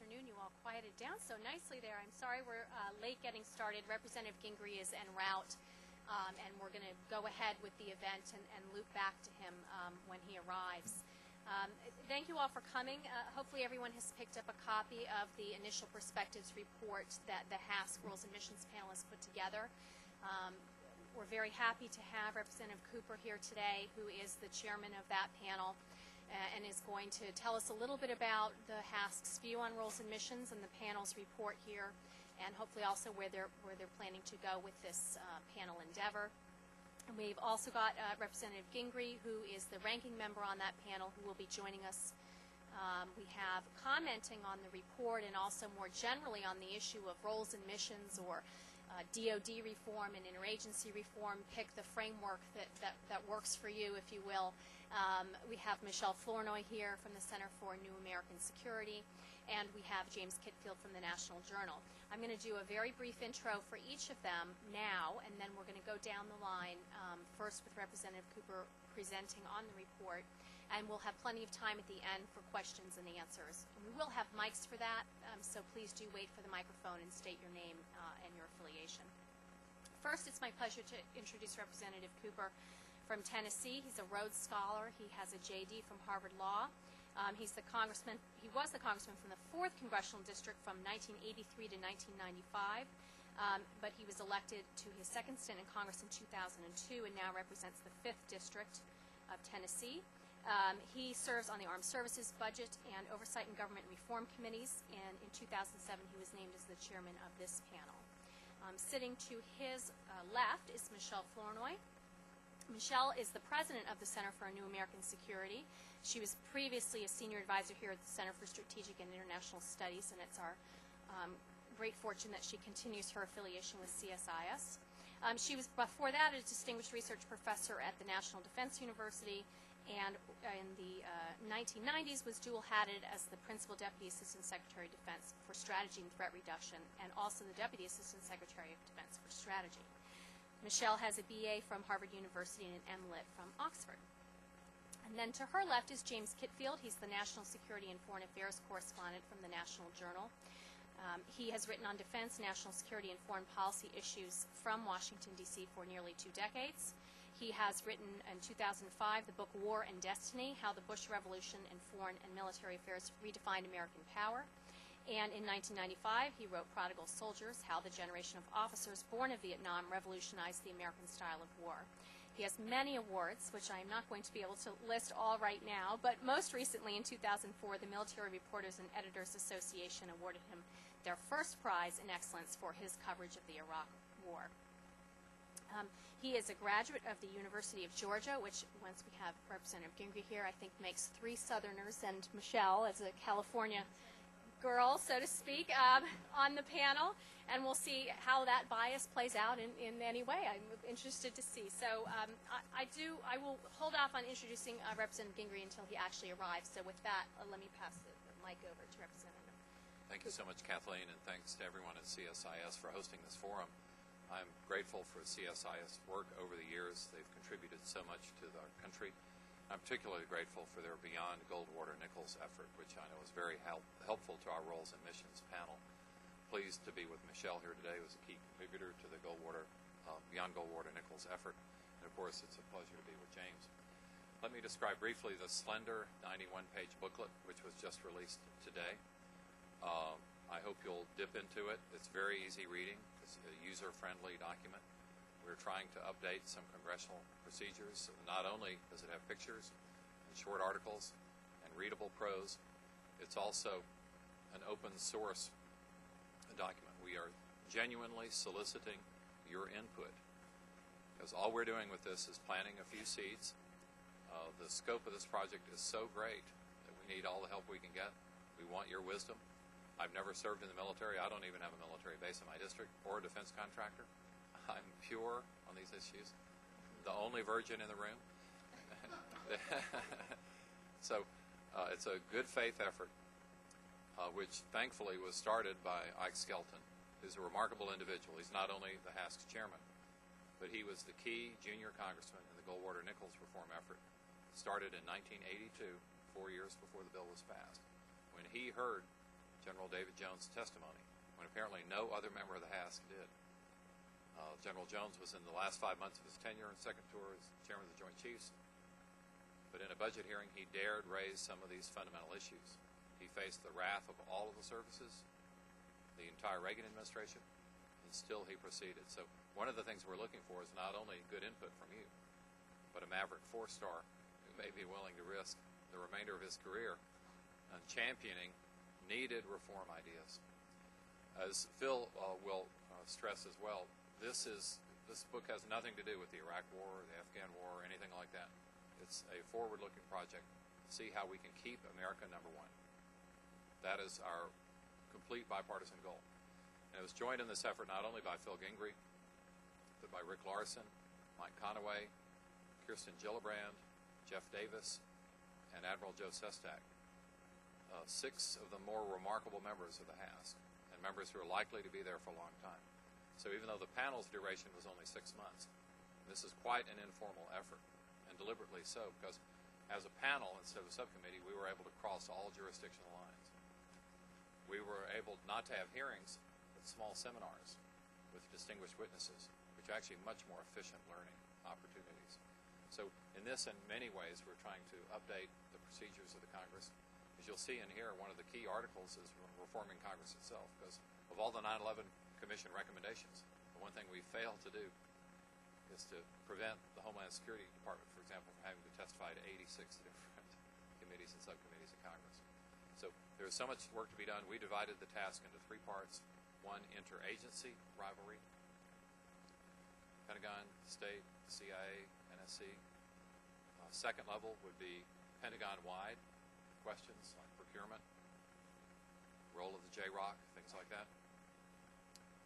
afternoon. You all quieted down so nicely there. I'm sorry we're late getting started. Representative Gingrey is en route, and we're going to go ahead with the event and loop back to him when he arrives. Thank you all for coming. Hopefully everyone has picked up a copy of the initial perspectives report that the HASC Rules and Missions panel has put together. We're very happy to have Representative Cooper here today, who is the chairman of that panel, and is going to tell us a little bit about the HASC's view on rules and missions and the panel's report here, and hopefully also where they're planning to go with this panel endeavor. And we've also got Representative Gingrey, who is the ranking member on that panel, who will be joining us. We have commenting on the report and also more generally on the issue of roles and missions, or DOD reform and interagency reform. Pick the framework that works for you, if you will. We have Michelle Flournoy here from the Center for New American Security, and we have James Kitfield from the National Journal. I'm going to do a very brief intro for each of them now, and then we're going to go down the line, first with Representative Cooper presenting on the report, and we'll have plenty of time at the end for questions and answers. And we will have mics for that, so please do wait for the microphone and state your name and your affiliation. First, it's my pleasure to introduce Representative Cooper from Tennessee. He's a Rhodes Scholar. He has a JD from Harvard Law. He was the congressman from the 4th Congressional District from 1983 to 1995, but he was elected to his second stint in Congress in 2002 and now represents the 5th District of Tennessee. He serves on the Armed Services, Budget, and Oversight and Government Reform Committees, and in 2007 he was named as the chairman of this panel. Sitting to his left is Michelle Flournoy. Michelle is the president of the Center for New American Security. She was previously a senior advisor here at the Center for Strategic and International Studies, and it's our great fortune that she continues her affiliation with CSIS. She was, before that, a distinguished research professor at the National Defense University, and in the 1990s was dual-hatted as the Principal Deputy Assistant Secretary of Defense for Strategy and Threat Reduction, and also the Deputy Assistant Secretary of Defense for Strategy. Michelle has a BA from Harvard University and an MLit from Oxford. And then to her left is James Kitfield. He's the National Security and Foreign Affairs correspondent from the National Journal. He has written on defense, national security, and foreign policy issues from Washington, D.C. for nearly 2 decades. He has written in 2005 the book War and Destiny, How the Bush Revolution in Foreign and Military Affairs Redefined American Power. And in 1995, he wrote Prodigal Soldiers, How the Generation of Officers Born of Vietnam Revolutionized the American Style of War. He has many awards, which I am not going to be able to list all right now, but most recently in 2004, the Military Reporters and Editors Association awarded him their first prize in excellence for his coverage of the Iraq War. He is a graduate of the University of Georgia, which, once we have Representative Gingrey here, I think makes 3 Southerners, and Michelle, as a California girl, so to speak, on the panel, and we'll see how that bias plays out in any way. I'm interested to see. So I will hold off on introducing Representative Gingrey until he actually arrives. So with that, let me pass the mic over to Representative. Thank you so much, Kathleen, and thanks to everyone at CSIS for hosting this forum. I'm grateful for CSIS work over the years. They've contributed so much to our country. I'm particularly grateful for their Beyond Goldwater-Nichols effort, which I know is very helpful to our Roles and Missions panel. Pleased to be with Michelle here today, who is a key contributor to the Beyond Goldwater-Nichols effort. And of course, it's a pleasure to be with James. Let me describe briefly the slender 91-page booklet, which was just released today. I hope you'll dip into it. It's very easy reading. It's a user-friendly document. We're trying to update some congressional procedures. Not only does it have pictures and short articles and readable prose, it's also an open source document. We are genuinely soliciting your input, because all we're doing with this is planting a few seeds. The scope of this project is so great that we need all the help we can get. We want your wisdom. I've never served in the military. I don't even have a military base in my district or a defense contractor. I'm pure on these issues, the only virgin in the room. So it's a good faith effort, which thankfully was started by Ike Skelton, who's a remarkable individual. He's not only the HASC chairman, but he was the key junior congressman in the Goldwater-Nichols reform effort, started in 1982, 4 years before the bill was passed. When he heard General David Jones' testimony, when apparently no other member of the HASC did. General Jones was in the last 5 months of his tenure and second tour as chairman of the Joint Chiefs, but in a budget hearing he dared raise some of these fundamental issues. He faced the wrath of all of the services, the entire Reagan administration, and still he proceeded. So one of the things we're looking for is not only good input from you, but a maverick four-star who may be willing to risk the remainder of his career on championing needed reform ideas. As Phil will stress as well, this book has nothing to do with the Iraq War, or the Afghan War, or anything like that. It's a forward-looking project to see how we can keep America number one. That is our complete bipartisan goal. And it was joined in this effort not only by Phil Gingrey, but by Rick Larson, Mike Conaway, Kirsten Gillibrand, Jeff Davis, and Admiral Joe Sestak, 6 of the more remarkable members of the HASC, and members who are likely to be there for a long time. So even though the panel's duration was only 6 months, this is quite an informal effort, and deliberately so, because as a panel instead of a subcommittee, we were able to cross all jurisdictional lines. We were able not to have hearings, but small seminars with distinguished witnesses, which are actually much more efficient learning opportunities. So in this, in many ways, we're trying to update the procedures of the Congress. As you'll see in here, one of the key articles is reforming Congress itself, because of all the 9/11 Commission recommendations, the one thing we failed to do is to prevent the Homeland Security Department, for example, from having to testify to 86 different committees and subcommittees of Congress. So there's so much work to be done. We divided the task into 3 parts. 1, interagency rivalry, Pentagon, State, CIA, NSC. Second level would be Pentagon-wide questions like procurement, role of the JROC, things like that.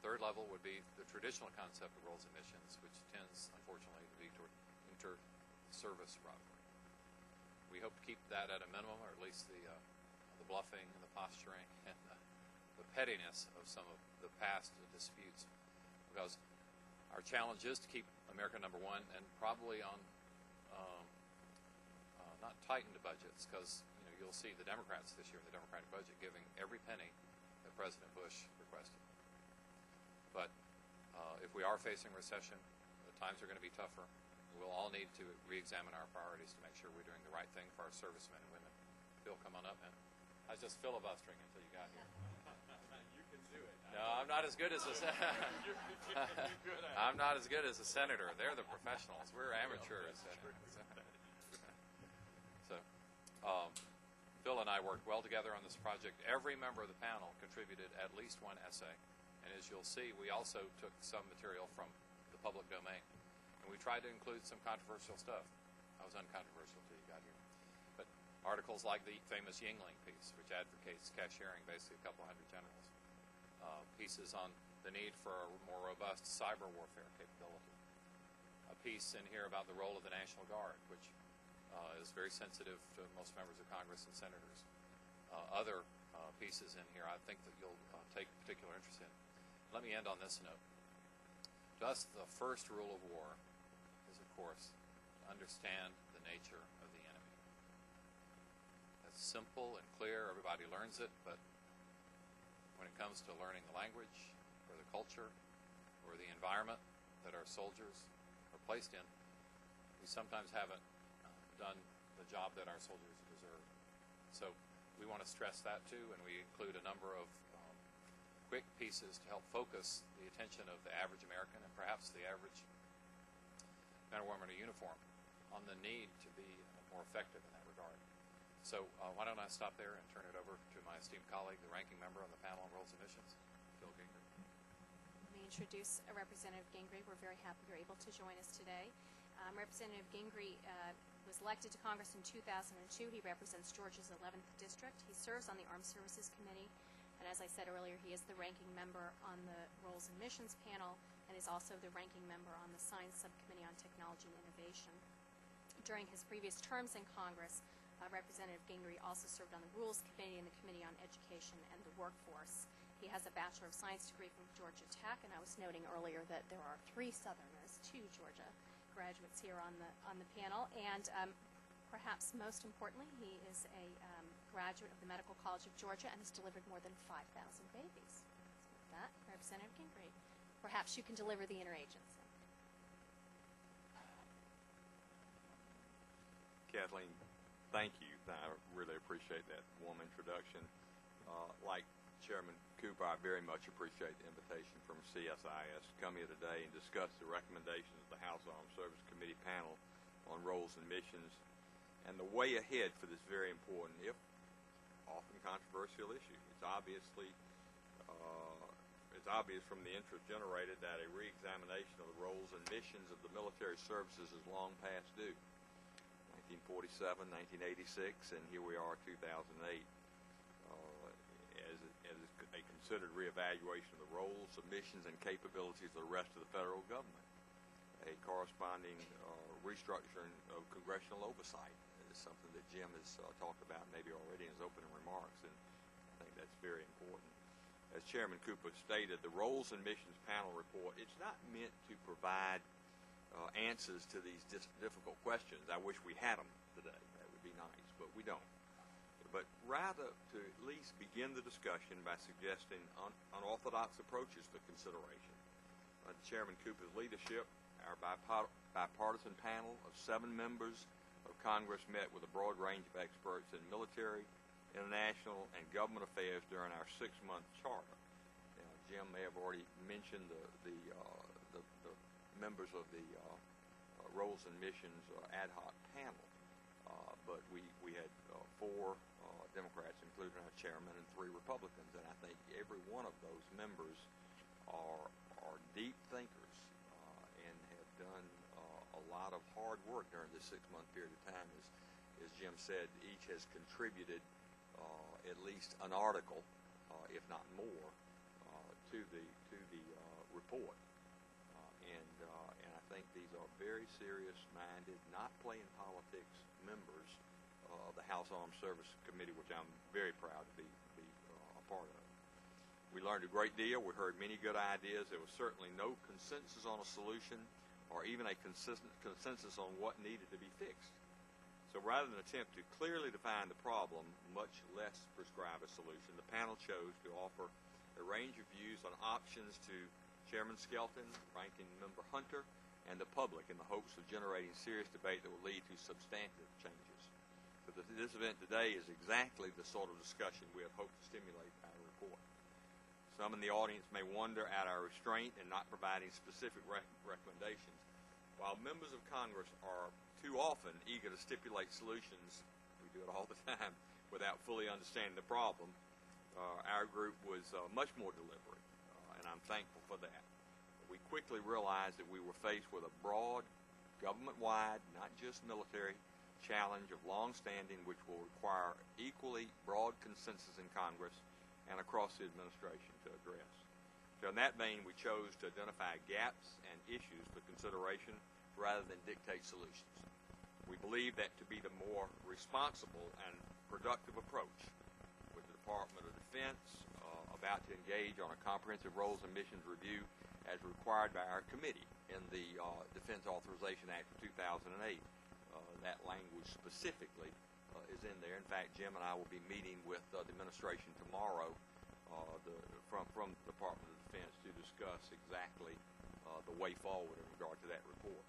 Third level would be the traditional concept of roles and missions, which tends, unfortunately, to be toward inter-service rivalry. We hope to keep that at a minimum, or at least the bluffing and the posturing and the pettiness of some of the past disputes, because our challenge is to keep America number one, and probably on not tightened budgets, because you'll see the Democrats this year in the Democratic budget giving every penny that President Bush requested. But if we are facing recession, the times are going to be tougher. We'll all need to re-examine our priorities to make sure we're doing the right thing for our servicemen and women. Phil, come on up, man. I was just filibustering until you got here. You can do it. No, I'm not as good as I'm not as good as a senator. They're the professionals. We're amateurs. So, Phil and I worked well together on this project. Every member of the panel contributed at least 1 essay. And as you'll see, we also took some material from the public domain. And we tried to include some controversial stuff. I was uncontroversial until you got here. But articles like the famous Yingling piece, which advocates cashiering basically a couple hundred generals. Pieces on the need for a more robust cyber warfare capability. A piece in here about the role of the National Guard, which is very sensitive to most members of Congress and senators. Other pieces in here I think that you'll take particular interest in. Let me end on this note. Thus, the first rule of war is, of course, to understand the nature of the enemy. That's simple and clear. Everybody learns it, but when it comes to learning the language or the culture or the environment that our soldiers are placed in, we sometimes haven't done the job that our soldiers deserve. So we want to stress that too, and we include a number of quick pieces to help focus the attention of the average American and perhaps the average man or woman in uniform on the need to be more effective in that regard. So why don't I stop there and turn it over to my esteemed colleague, the ranking member on the panel on roles and missions, Phil Gingrey. Let me introduce Representative Gingrey. We're very happy you're able to join us today. Representative Gingrey was elected to Congress in 2002. He represents Georgia's 11th District. He serves on the Armed Services Committee, and as I said earlier, he is the ranking member on the Roles and Missions panel and is also the ranking member on the Science Subcommittee on Technology and Innovation. During his previous terms in Congress, Representative Gingrey also served on the Rules Committee and the Committee on Education and the Workforce. He has a Bachelor of Science degree from Georgia Tech, and I was noting earlier that there are 3 Southerners, 2 Georgia graduates here on the panel. And perhaps most importantly, he is a graduate of the Medical College of Georgia and has delivered more than 5,000 babies. So with that, Representative Gingrey, perhaps you can deliver the interagency. Kathleen, thank you. I really appreciate that warm introduction. Like Chairman Cooper, I very much appreciate the invitation from CSIS to come here today and discuss the recommendations of the House Armed Service Committee panel on roles and missions and the way ahead for this very important, if often controversial issue. It's obvious from the interest generated that a reexamination of the roles and missions of the military services is long past due. 1947, 1986, and here we are, 2008, as a considered reevaluation of the roles, submissions, and capabilities of the rest of the federal government. A corresponding restructuring of congressional oversight is something that Jim has talked about maybe already in his opening remarks, and I think that's very important. As Chairman Cooper stated, the Roles and Missions Panel report, it's not meant to provide answers to these difficult questions. I wish we had them today. That would be nice, but we don't. But rather to at least begin the discussion by suggesting unorthodox approaches for consideration. Under Chairman Cooper's leadership, our bipartisan panel of 7 members of Congress met with a broad range of experts in military, international, and government affairs during our 6-month charter. Now, Jim may have already mentioned the members of the Roles and Missions ad hoc panel, but we had 4 Democrats, including our chairman, and 3 Republicans, and I think every one of those members are deep thinkers and have done a lot of hard work during this 6-month period of time. As Jim said, each has contributed at least an article, if not more, to the report. And I think these are very serious-minded, not playing politics members of the House Armed Service Committee, which I'm very proud to be a part of. We learned a great deal. We heard many good ideas. There was certainly no consensus on a solution or even a consensus on what needed to be fixed. So rather than attempt to clearly define the problem, much less prescribe a solution, the panel chose to offer a range of views on options to Chairman Skelton, Ranking Member Hunter, and the public in the hopes of generating serious debate that will lead to substantive changes. So this event today is exactly the sort of discussion we had hoped to stimulate by our report. Some in the audience may wonder at our restraint in not providing specific recommendations. While members of Congress are too often eager to stipulate solutions, we do it all the time, without fully understanding the problem, our group was much more deliberate, and I'm thankful for that. We quickly realized that we were faced with a broad, government-wide, not just military, challenge of long-standing, which will require equally broad consensus in Congress and across the administration to address. So in that vein, we chose to identify gaps and issues for consideration rather than dictate solutions. We believe that to be the more responsible and productive approach, with the Department of Defense about to engage on a comprehensive roles and missions review as required by our committee in the Defense Authorization Act of 2008. That language specifically is in there. In fact, Jim and I will be meeting with the administration tomorrow from the Department of Defense to discuss exactly the way forward in regard to that report.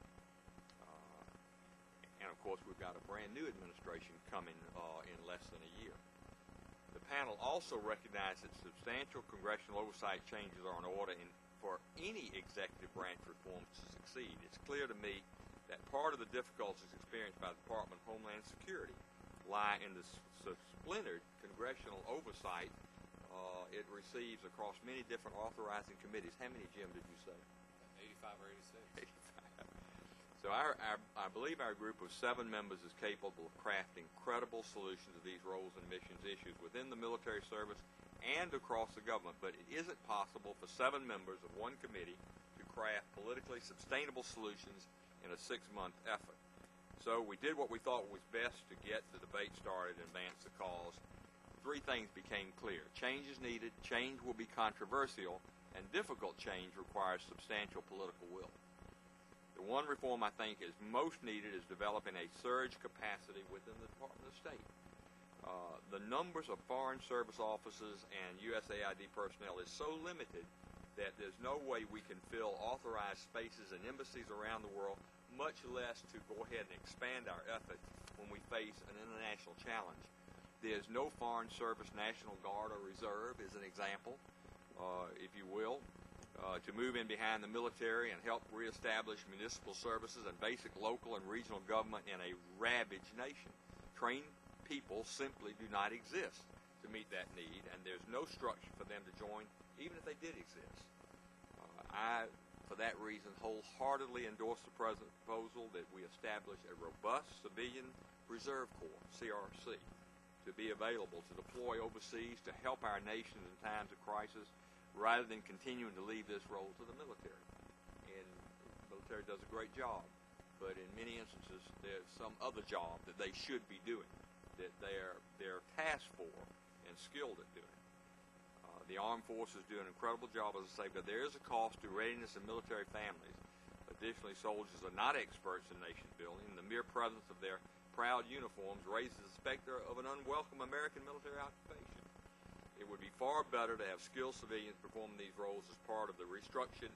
And of course, we've got a brand new administration coming in less than a year. The panel also recognized that substantial congressional oversight changes are in order for any executive branch reform to succeed. It's clear to me that part of the difficulties experienced by the Department of Homeland Security lie in the splintered congressional oversight it receives across many different authorizing committees. How many, Jim, did you say? 85 or 86. 85. So I believe our group of 7 members is capable of crafting credible solutions to these roles and missions issues within the military service and across the government, but it isn't possible for 7 members of one committee to craft politically sustainable solutions in a 6-month effort. So we did what we thought was best to get the debate started and advance the cause. 3 things became clear. Change is needed, change will be controversial, and difficult change requires substantial political will. The The one reform I think is most needed is developing a surge capacity within the Department of State. The numbers of Foreign Service officers and USAID personnel is so limited that there's no way we can fill authorized spaces in embassies around the world, much less to go ahead and expand our efforts when we face an international challenge. There's no Foreign Service National Guard or Reserve, as an example, if you will, to move in behind the military and help reestablish municipal services and basic local and regional government in a ravaged nation. Trained people simply do not exist to meet that need, and there's no structure for them to join, even if they did exist. I, for that reason, wholeheartedly endorse the President's proposal that we establish a robust civilian reserve corps, CRC, to be available to deploy overseas to help our nation in times of crisis, rather than continuing to leave this role to the military. And the military does a great job, but in many instances, there's some other job that they should be doing, that they're tasked for and skilled at doing. The armed forces do an incredible job, as I say, but there is a cost to readiness of military families. Additionally, soldiers are not experts in nation building, and the mere presence of their proud uniforms raises the specter of an unwelcome American military occupation. It would be far better to have skilled civilians perform these roles as part of the restructured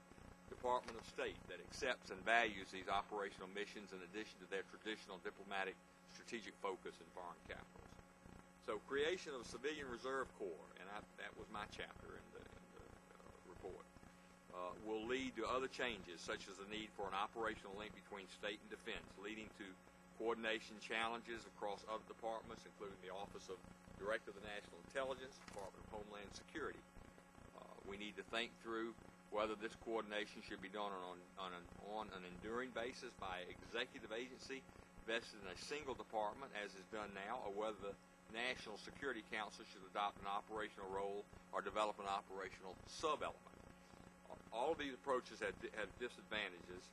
Department of State that accepts and values these operational missions in addition to their traditional diplomatic strategic focus in foreign capitals. So creation of a civilian reserve corps, and that was my chapter in the report, will lead to other changes, such as the need for an operational link between state and defense, leading to coordination challenges across other departments, including the Office of Director of the National Intelligence, Department of Homeland Security. We need to think through whether this coordination should be done on an enduring basis by executive agency vested in a single department, as is done now, or whether the National Security Council should adopt an operational role or develop an operational sub-element. All of these approaches have disadvantages.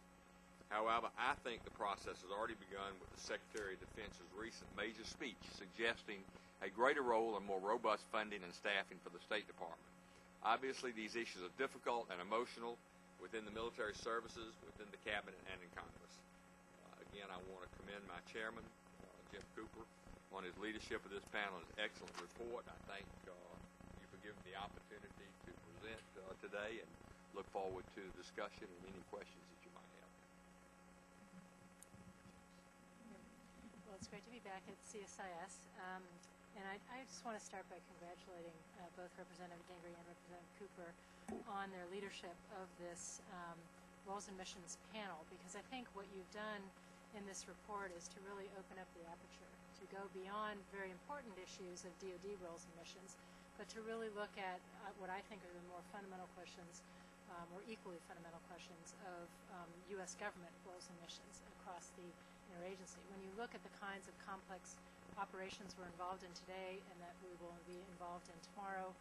However, I think the process has already begun with the Secretary of Defense's recent major speech suggesting a greater role and more robust funding and staffing for the State Department. Obviously, these issues are difficult and emotional within the military services, within the Cabinet, and in Congress. Again, I want to commend my chairman, Jim Cooper, on his leadership of this panel, his excellent report. I thank you for giving me the opportunity to present today, and look forward to the discussion and any questions that you might have. Well, it's great to be back at CSIS, and I just want to start by congratulating both Representative Gingrey and Representative Cooper on their leadership of this Roles and Missions panel, because I think what you've done in this report is to really open up the aperture, to go beyond very important issues of DoD roles and missions, but to really look at what I think are the more fundamental questions, or equally fundamental questions of U.S. government roles and missions across the interagency. When you look at the kinds of complex operations we're involved in today and that we will be involved in tomorrow,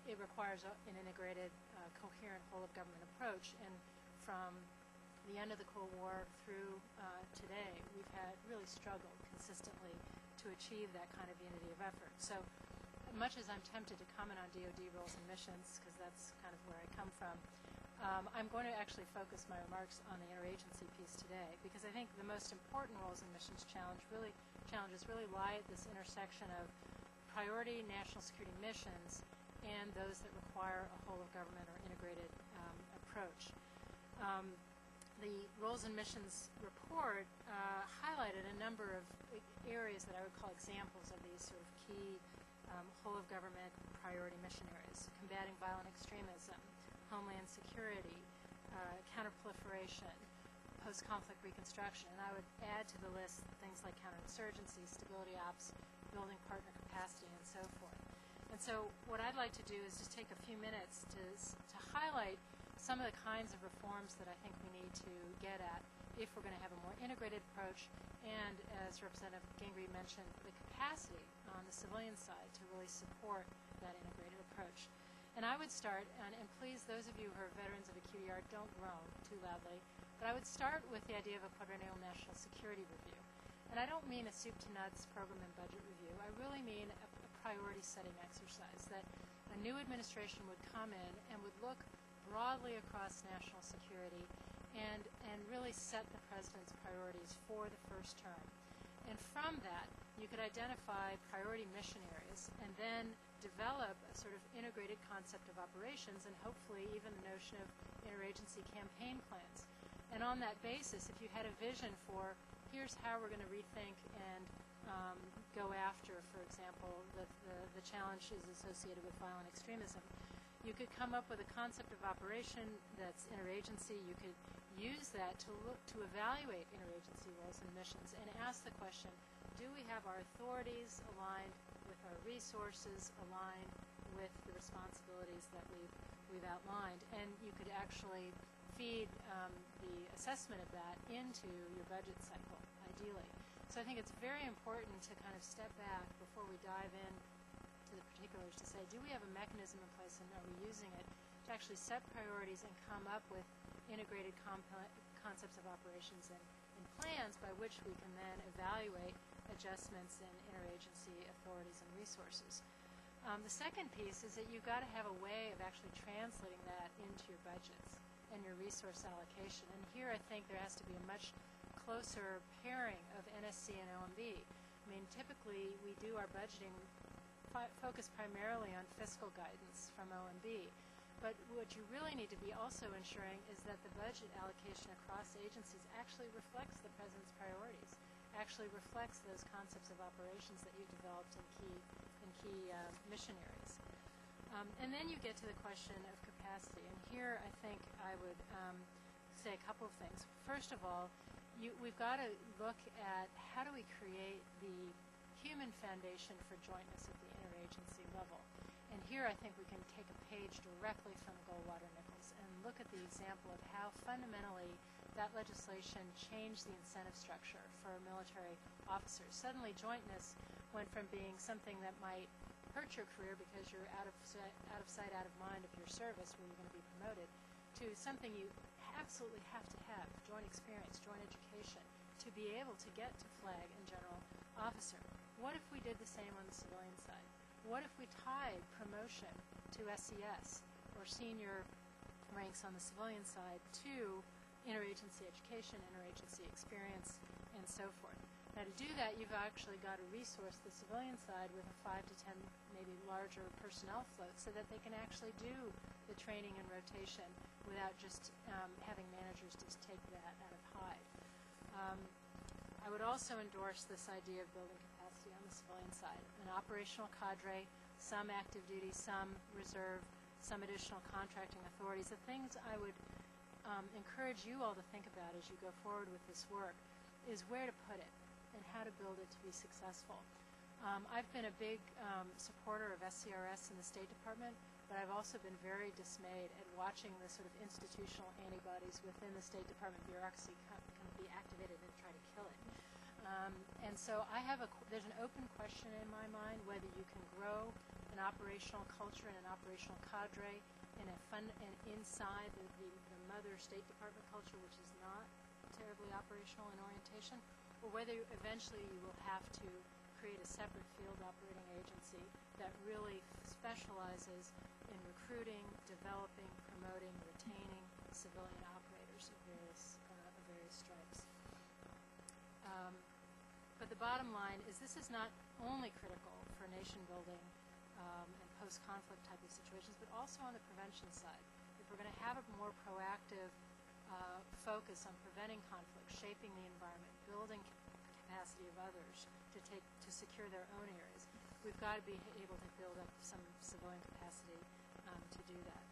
it requires an integrated, coherent whole-of-government approach. And from the end of the Cold War through today, we've really struggled consistently to achieve that kind of unity of effort. So much as I'm tempted to comment on DoD roles and missions, because that's kind of where I come from, I'm going to actually focus my remarks on the interagency piece today, because I think the most important roles and missions challenges really lie at this intersection of priority national security missions and those that require a whole-of-government or integrated approach. The Roles and Missions report highlighted a number of areas that I would call examples of these sort of key whole-of-government priority mission areas: combating violent extremism, homeland security, counterproliferation, post-conflict reconstruction. And I would add to the list things like counterinsurgency, stability ops, building partner capacity, and so forth. And so what I'd like to do is just take a few minutes to highlight some of the kinds of reforms that I think we need to get at if we're going to have a more integrated approach, and, as Representative Gingrey mentioned, the capacity on the civilian side to really support that integrated approach. And I would start, and please, those of you who are veterans of a QDR, don't groan too loudly, but I would start with the idea of a quadrennial national security review. And I don't mean a soup-to-nuts program and budget review. I really mean a priority-setting exercise, that a new administration would come in and would look broadly across national security and really set the president's priorities for the first term. And from that, you could identify priority mission areas and then develop a sort of integrated concept of operations and hopefully even the notion of interagency campaign plans. And on that basis, if you had a vision for here's how we're going to rethink and go after, for example, the challenges associated with violent extremism, you could come up with a concept of operation that's interagency. You could use that to look to evaluate interagency roles and missions and ask the question, do we have our authorities aligned with our resources, aligned with the responsibilities that we've outlined? And you could actually feed the assessment of that into your budget cycle, ideally. So I think it's very important to kind of step back before we dive in to the particulars to say, do we have a mechanism in place and are we using it to actually set priorities and come up with integrated concepts of operations and plans by which we can then evaluate adjustments in interagency authorities and resources. The second piece is that you've got to have a way of actually translating that into your budgets and your resource allocation. And here I think there has to be a much closer pairing of NSC and OMB. I mean, typically we do our budgeting focus primarily on fiscal guidance from OMB. But what you really need to be also ensuring is that the budget allocation across agencies actually reflects the president's priorities, actually reflects those concepts of operations that you've developed in key mission areas. And then you get to the question of capacity. And here I think I would say a couple of things. First of all, we've got to look at how do we create the human foundation for jointness at the interagency level. And here I think we can take a page directly from Goldwater-Nichols and look at the example of how fundamentally that legislation changed the incentive structure for military officers. Suddenly jointness went from being something that might hurt your career because you're out of sight, out of mind of your service where you're going to be promoted, to something you absolutely have to have, joint experience, joint education, to be able to get to flag and general officer. What if we did the same on the civilian side? What if we tied promotion to SES or senior ranks on the civilian side to interagency education, interagency experience, and so forth? Now, to do that, you've actually got to resource the civilian side with a 5 to 10, maybe larger personnel float so that they can actually do the training and rotation without just having managers just take that out of hide. I would also endorse this idea of building capacity on the civilian side. An operational cadre, some active duty, some reserve, some additional contracting authorities. The things I would encourage you all to think about as you go forward with this work is where to put it and how to build it to be successful. I've been a big supporter of SCRS in the State Department, but I've also been very dismayed at watching the sort of institutional antibodies within the State Department bureaucracy kind of be activated and try to kill it. And so there's an open question in my mind whether you can grow an operational culture and an operational cadre and inside the mother State Department culture, which is not terribly operational in orientation, or whether eventually you will have to create a separate field operating agency that really specializes in recruiting, developing, promoting, retaining civilian operators of various stripes. But the bottom line is this is not only critical for nation building and post-conflict type of situations, but also on the prevention side. If we're going to have a more proactive focus on preventing conflict, shaping the environment, building capacity of others to secure their own areas, we've got to be able to build up some civilian capacity to do that.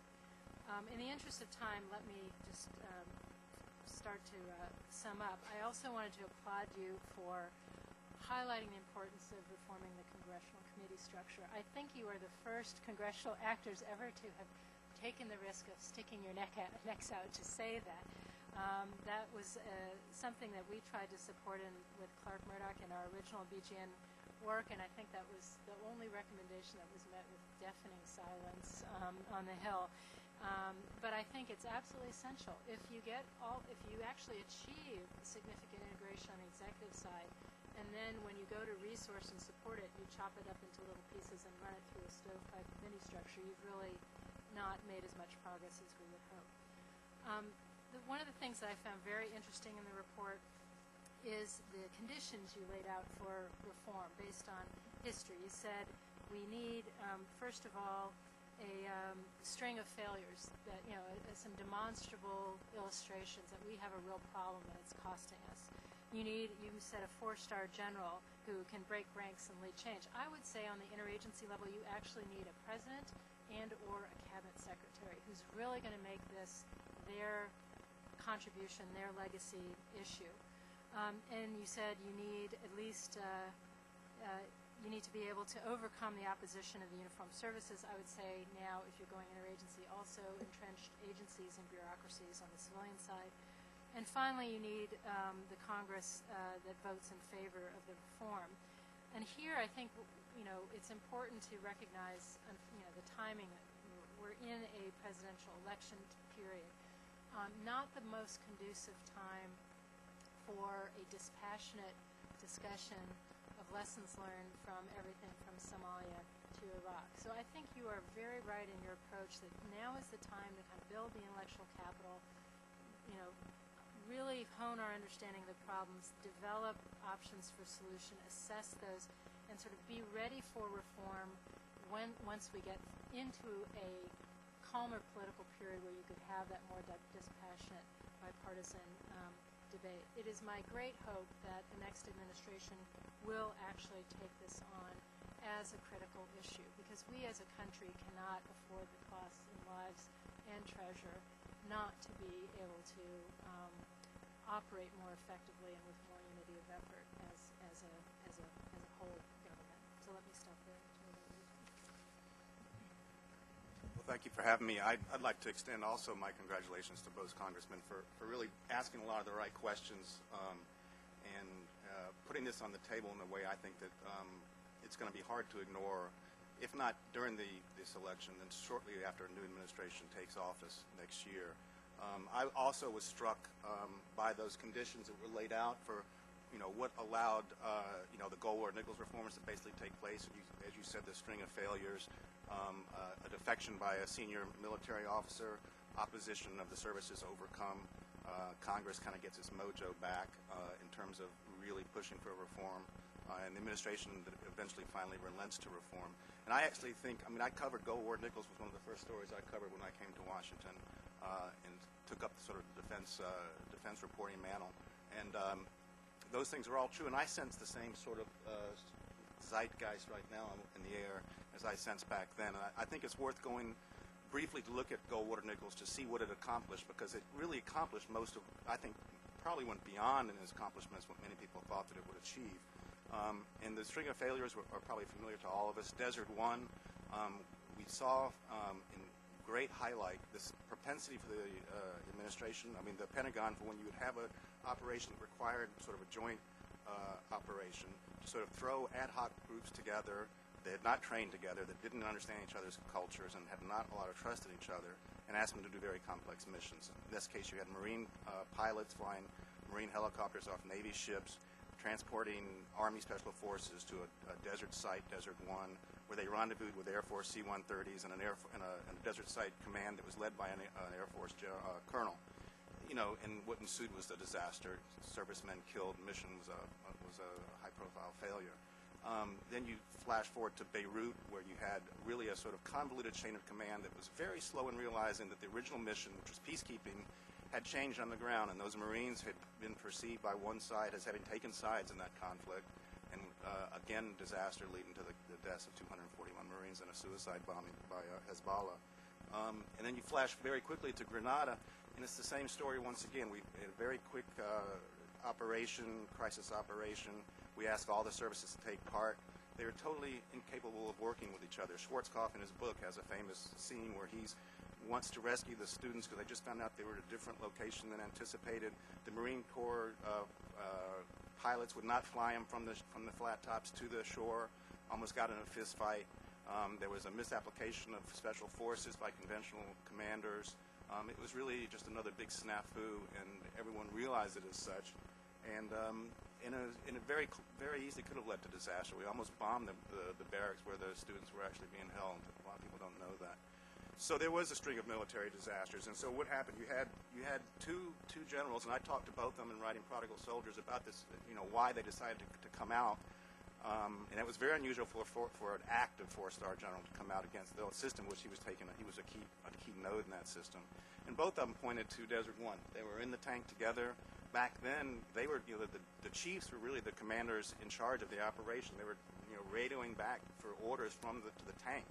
In the interest of time, let me just start to sum up. I also wanted to applaud you for highlighting the importance of reforming the Congressional committee structure. I think you are the first congressional actors ever to have taken the risk of sticking your necks out to say that. That was something that we tried to support with Clark Murdoch in our original BGN work, and I think that was the only recommendation that was met with deafening silence on the Hill. But I think it's absolutely essential. If you actually achieve significant integration on the executive side, and then when you go to resource and support it, you chop it up into little pieces and run it through a stovepipe committee structure, you've really not made as much progress as we would hope. one of the things that I found very interesting in the report is the conditions you laid out for reform based on history. You said we need, first of all, a string of failures that, some demonstrable illustrations that we have a real problem and it's costing us. You said a 4-star general who can break ranks and lead change. I would say on the interagency level, you actually need a president and or a cabinet secretary who's really going to make this their contribution, their legacy issue. And you said you need at least, you need to be able to overcome the opposition of the uniformed services. I would say now, if you're going interagency, also entrenched agencies and bureaucracies on the civilian side. And finally, you need the Congress that votes in favor of the reform. And here, I think, it's important to recognize, the timing. We're in a presidential election period. Not the most conducive time for a dispassionate discussion of lessons learned from everything from Somalia to Iraq. So I think you are very right in your approach that now is the time to kind of build the intellectual capital, really hone our understanding of the problems, develop options for solution, assess those, and sort of be ready for reform once we get into a calmer political period where you could have that more dispassionate bipartisan debate. It is my great hope that the next administration will actually take this on as a critical issue, because we as a country cannot afford the costs in lives and treasure not to be able to operate more effectively and with more unity of effort as a whole government. So let me stop there. Well, thank you for having me. I'd like to extend also my congratulations to both congressmen for really asking a lot of the right questions and putting this on the table in a way I think that it's going to be hard to ignore, if not during this election, then shortly after a new administration takes office next year. I also was struck by those conditions that were laid out for, what allowed, the Goldwater-Nichols reforms to basically take place. As you said, the string of failures, a defection by a senior military officer, opposition of the services overcome. Congress kind of gets its mojo back in terms of really pushing for reform, and the administration that eventually finally relents to reform. And I actually think, I covered Goldwater-Nichols was one of the first stories I covered when I came to Washington, and took up the sort of defense reporting mantle. And those things are all true, and I sense the same sort of zeitgeist right now in the air as I sensed back then. And I think it's worth going briefly to look at Goldwater-Nichols to see what it accomplished, because it really accomplished most of, I think, probably went beyond in its accomplishments what many people thought that it would achieve. And the string of failures are probably familiar to all of us. Desert One, we saw in great highlight this propensity for the administration, the Pentagon, for when you would have an operation that required sort of a joint operation, to sort of throw ad hoc groups together that had not trained together, that didn't understand each other's cultures and had not a lot of trust in each other, and asked them to do very complex missions. In this case, you had Marine pilots flying Marine helicopters off Navy ships, transporting Army Special Forces to a desert site, Desert One, where they rendezvoused with Air Force C-130s and a desert site command that was led by an Air Force colonel. And what ensued was a disaster. Servicemen killed. Mission was a high-profile failure. Then you flash forward to Beirut, where you had really a sort of convoluted chain of command that was very slow in realizing that the original mission, which was peacekeeping, had changed on the ground, and those Marines had been perceived by one side as having taken sides in that conflict, and again, disaster leading to the deaths of 241 Marines and a suicide bombing by Hezbollah. And then you flash very quickly to Grenada, and it's the same story once again. We had a very quick crisis operation. We asked all the services to take part. They were totally incapable of working with each other. Schwarzkopf in his book has a famous scene where he wants to rescue the students because they just found out they were at a different location than anticipated. The Marine Corps pilots would not fly them from the flat tops to the shore. Almost got in a fist fight. There was a misapplication of special forces by conventional commanders. It was really just another big snafu, and everyone realized it as such. And in a very easily could have led to disaster. We almost bombed the barracks where the students were actually being held. A lot of people don't know that. So there was a string of military disasters, and so what happened? You had two generals, and I talked to both of them in writing Prodigal Soldiers about this, why they decided to come out, and it was very unusual for an active four-star general to come out against the system which he was taking. He was a key node in that system, and both of them pointed to Desert One. They were in the tank together. Back then, they were the chiefs were really the commanders in charge of the operation. They were radioing back for orders from to the tank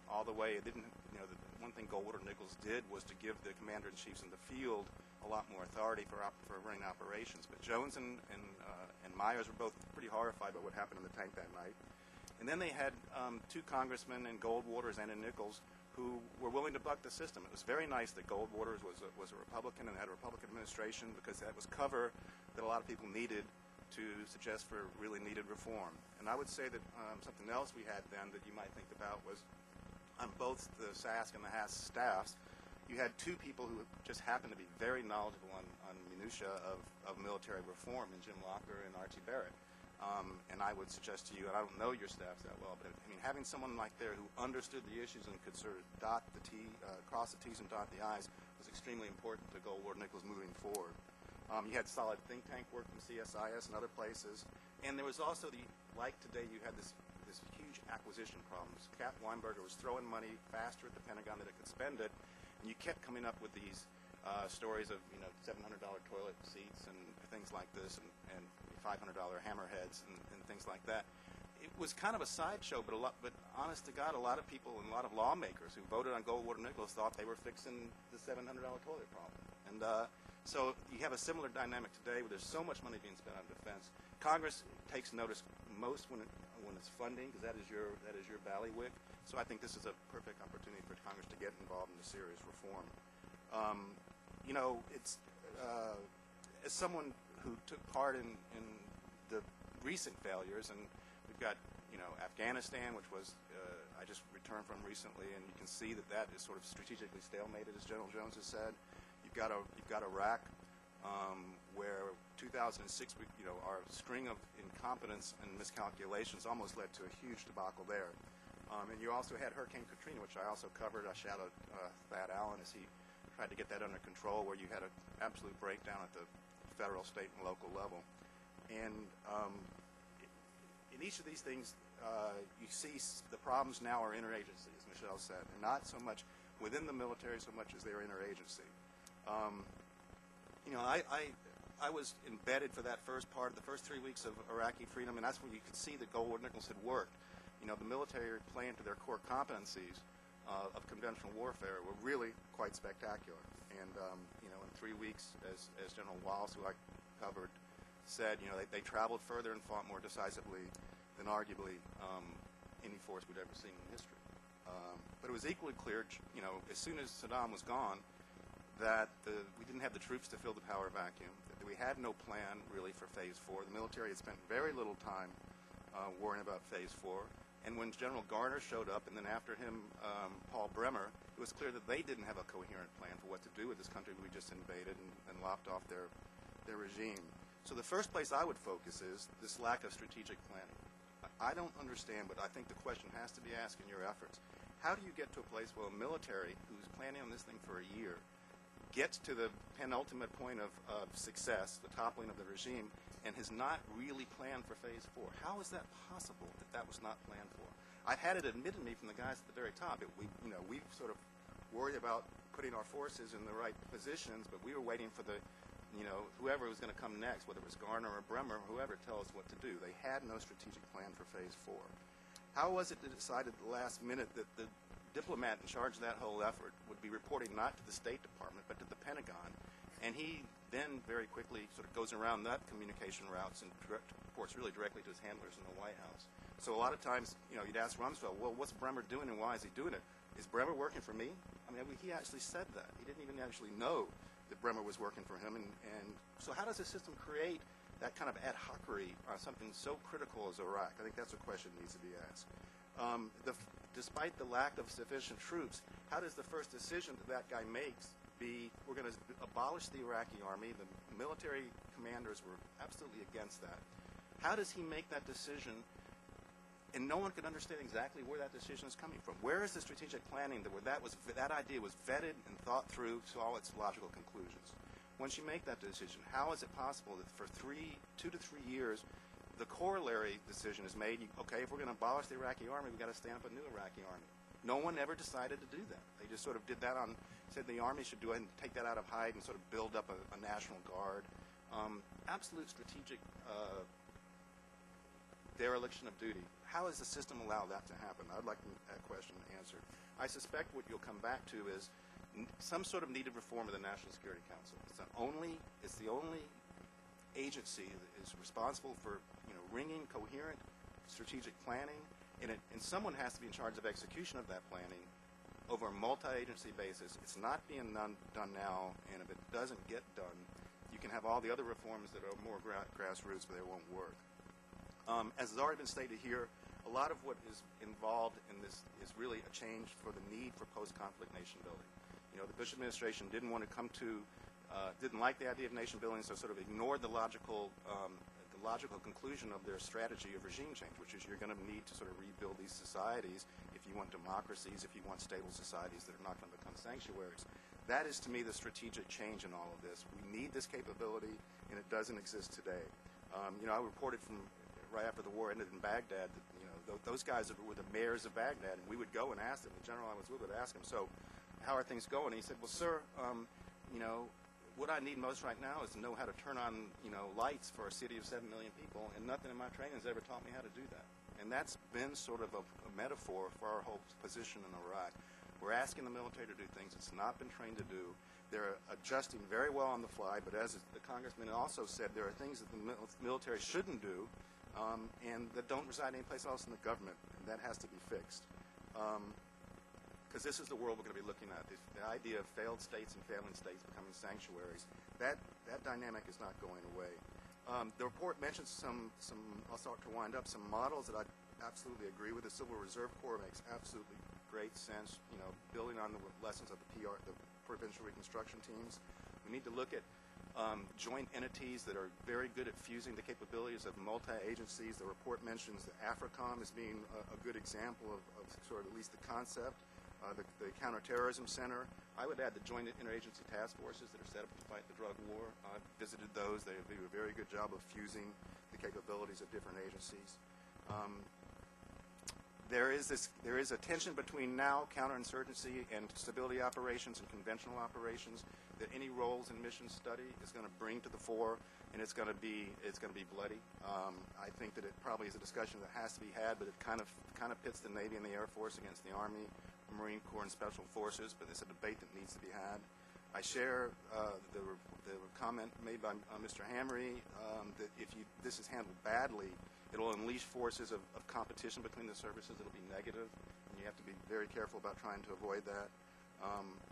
all the way. It didn't the one thing Goldwater Nichols did was to give the commander-in-chiefs in the field a lot more authority for running operations. But Jones and Myers were both pretty horrified by what happened in the tank that night. And then they had two congressmen in Goldwater's and in Nichols who were willing to buck the system. It was very nice that Goldwater's was a Republican and had a Republican administration, because that was cover that a lot of people needed to suggest for really needed reform. And I would say that something else we had then that you might think about was on both the SASC and the HASC staffs, you had two people who just happened to be very knowledgeable on minutia of military reform, in Jim Locker and Archie Barrett. And I would suggest to you, and I don't know your staffs that well, but I mean, having someone like there who understood the issues and could sort of cross the T's and dot the I's was extremely important to Goldwater Nichols moving forward. You had solid think tank work from CSIS and other places, and there was also like today, you had this huge acquisition problems. Cap Weinberger was throwing money faster at the Pentagon than it could spend it, and you kept coming up with these stories of $700 toilet seats and things like this, and $500 hammerheads and things like that. It was kind of a sideshow, but honest to God, a lot of people and a lot of lawmakers who voted on Goldwater Nichols thought they were fixing the $700 toilet problem. And so you have a similar dynamic today where there's so much money being spent on defense. Congress takes notice most when it's funding, because that is your bailiwick. So I think this is a perfect opportunity for Congress to get involved in a serious reform. It's as someone who took part in the recent failures, and we've got Afghanistan, which was I just returned from recently, and you can see that is sort of strategically stalemated, as General Jones has said. You've got Iraq, where 2006, our string of incompetence and miscalculations almost led to a huge debacle there. And you also had Hurricane Katrina, which I also covered. I shadowed Thad Allen as he tried to get that under control, where you had an absolute breakdown at the federal, state, and local level. And in each of these things, you see the problems now are interagency, as Michelle said. They're not so much within the military so much as they're interagency. I was embedded for that first part, the first 3 weeks of Iraqi freedom, and that's when you could see that Goldwater Nichols had worked. The military playing to their core competencies of conventional warfare were really quite spectacular. And, in 3 weeks, as General Wallace, who I covered, said, they traveled further and fought more decisively than arguably any force we'd ever seen in history. But it was equally clear, as soon as Saddam was gone, that we didn't have the troops to fill the power vacuum, that we had no plan really for Phase 4. The military had spent very little time worrying about Phase 4. And when General Garner showed up, and then after him, Paul Bremer, it was clear that they didn't have a coherent plan for what to do with this country we just invaded and lopped off their regime. So the first place I would focus is this lack of strategic planning. I don't understand, but I think the question has to be asked in your efforts. How do you get to a place where a military who's planning on this thing for a year gets to the penultimate point of success, the toppling of the regime, and has not really planned for Phase 4? How is that possible that was not planned for? I've had it admitted to me from the guys at the very top. We sort of worried about putting our forces in the right positions, but we were waiting for whoever was going to come next, whether it was Garner or Bremer, whoever, tell us what to do. They had no strategic plan for Phase 4. How was it decided at the last minute that the diplomat in charge of that whole effort would be reporting not to the State Department but to the Pentagon, and he then very quickly sort of goes around that communication routes and reports really directly to his handlers in the White House? So a lot of times, you'd ask Rumsfeld, well, what's Bremer doing and why is he doing it? Is Bremer working for me? I mean, he actually said that. He didn't even actually know that Bremer was working for him. And so how does the system create that kind of ad hocery on something so critical as Iraq? I think that's a question that needs to be asked. Despite the lack of sufficient troops, how does the first decision that guy makes be, we're going to abolish the Iraqi army? The military commanders were absolutely against that. How does he make that decision and no one could understand exactly where that decision is coming from. Where is the strategic planning where that idea was vetted and thought through to all its logical conclusions? Once you make that decision, how is it possible that for 2 to 3 years, the corollary decision is made, okay, if we're going to abolish the Iraqi army, we've got to stand up a new Iraqi army. No one ever decided to do that. They just sort of did that said the army should do it and take that out of hide and sort of build up a national guard. Absolute strategic dereliction of duty. How has the system allowed that to happen? I'd like that question answered. I suspect what you'll come back to is some sort of needed reform of the National Security Council. It's the only agency that is responsible for ringing coherent strategic planning, and someone has to be in charge of execution of that planning over a multi-agency basis. It's not being done now, and if it doesn't get done, you can have all the other reforms that are more grassroots, but they won't work. As has already been stated here, a lot of what is involved in this is really a change for the need for post-conflict nation building. The Bush administration didn't want to didn't like the idea of nation building, so sort of ignored the logical conclusion of their strategy of regime change, which is you're going to need to sort of rebuild these societies if you want democracies, if you want stable societies that are not going to become sanctuaries. That is, to me, the strategic change in all of this. We need this capability, and it doesn't exist today. I reported from right after the war ended in Baghdad that those guys were the mayors of Baghdad, and we would go and ask them. The general I was with would ask him, so how are things going? And he said, well, sir, what I need most right now is to know how to turn on, lights for a city of 7 million people, and nothing in my training has ever taught me how to do that. And that's been sort of a metaphor for our whole position in Iraq. We're asking the military to do things it's not been trained to do. They're adjusting very well on the fly, but as the congressman also said, there are things that the military shouldn't do and that don't reside anyplace else in the government, and that has to be fixed. Because this is the world we're going to be looking at. The idea of failed states and failing states becoming sanctuaries, that dynamic is not going away. The report mentions I'll start to wind up, some models that I absolutely agree with. The Civil Reserve Corps makes absolutely great sense, building on the lessons of the Provincial Reconstruction Teams. We need to look at joint entities that are very good at fusing the capabilities of multi-agencies. The report mentions that AFRICOM as being a good example of sort of at least the concept. The Counterterrorism Center. I would add the joint interagency task forces that are set up to fight the drug war. I've visited those. They do a very good job of fusing the capabilities of different agencies. There is a tension between now counterinsurgency and stability operations and conventional operations that any roles and missions study is going to bring to the fore, and it's going to be bloody. I think that it probably is a discussion that has to be had, but it kind of pits the Navy and the Air Force against the Army, the Marine Corps, and Special Forces. But it's a debate that needs to be had. I share the comment made by Mr. Hamry that if this is handled badly, it'll unleash forces of competition between the services. It'll be negative, and you have to be very careful about trying to avoid that.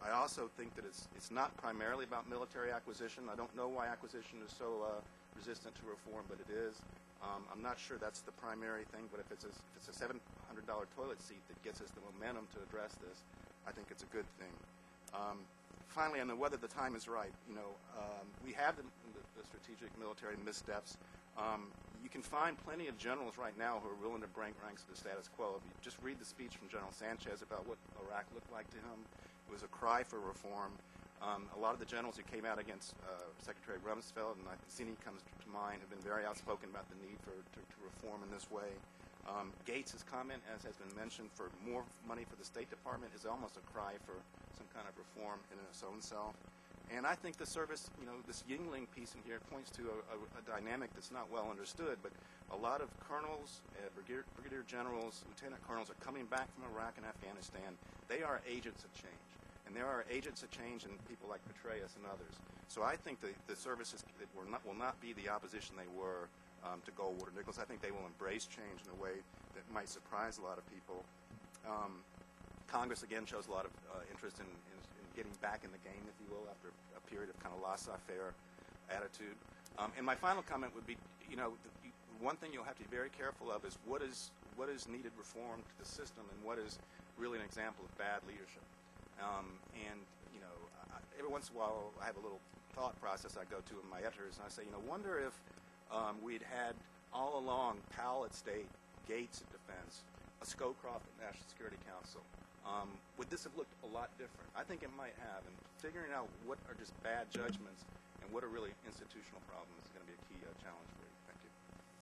I also think that it's not primarily about military acquisition. I don't know why acquisition is so resistant to reform, but it is. I'm not sure that's the primary thing, but if it's a $700 toilet seat that gets us the momentum to address this, I think it's a good thing. Finally, on whether the time is right, we have the strategic military missteps. You can find plenty of generals right now who are willing to break ranks to the status quo. If you just read the speech from General Sanchez about what Iraq looked like to him, it was a cry for reform. A lot of the generals who came out against Secretary Rumsfeld, and Zini comes to mind, have been very outspoken about the need to reform in this way. Gates' comment, as has been mentioned, for more money for the State Department is almost a cry for some kind of reform in its own self. And I think the service, this Yingling piece in here points to a dynamic that's not well understood, but a lot of colonels, brigadier generals, lieutenant colonels are coming back from Iraq and Afghanistan. They are agents of change. And there are agents of change in people like Petraeus and others. So I think the services will not be the opposition they were to Goldwater Nichols. I think they will embrace change in a way that might surprise a lot of people. Congress, again, shows a lot of interest in getting back in the game, if you will, after a period of kind of laissez-faire attitude. And my final comment would be, one thing you'll have to be very careful of is what is needed reform to the system and what is really an example of bad leadership. Every once in a while I have a little thought process I go to in my editors, and I say, wonder if we'd had all along Powell at State Gates at Defense, a Scowcroft at National Security Council. Would this have looked a lot different? I think it might have. And figuring out what are just bad judgments and what are really institutional problems is going to be a key challenge for you.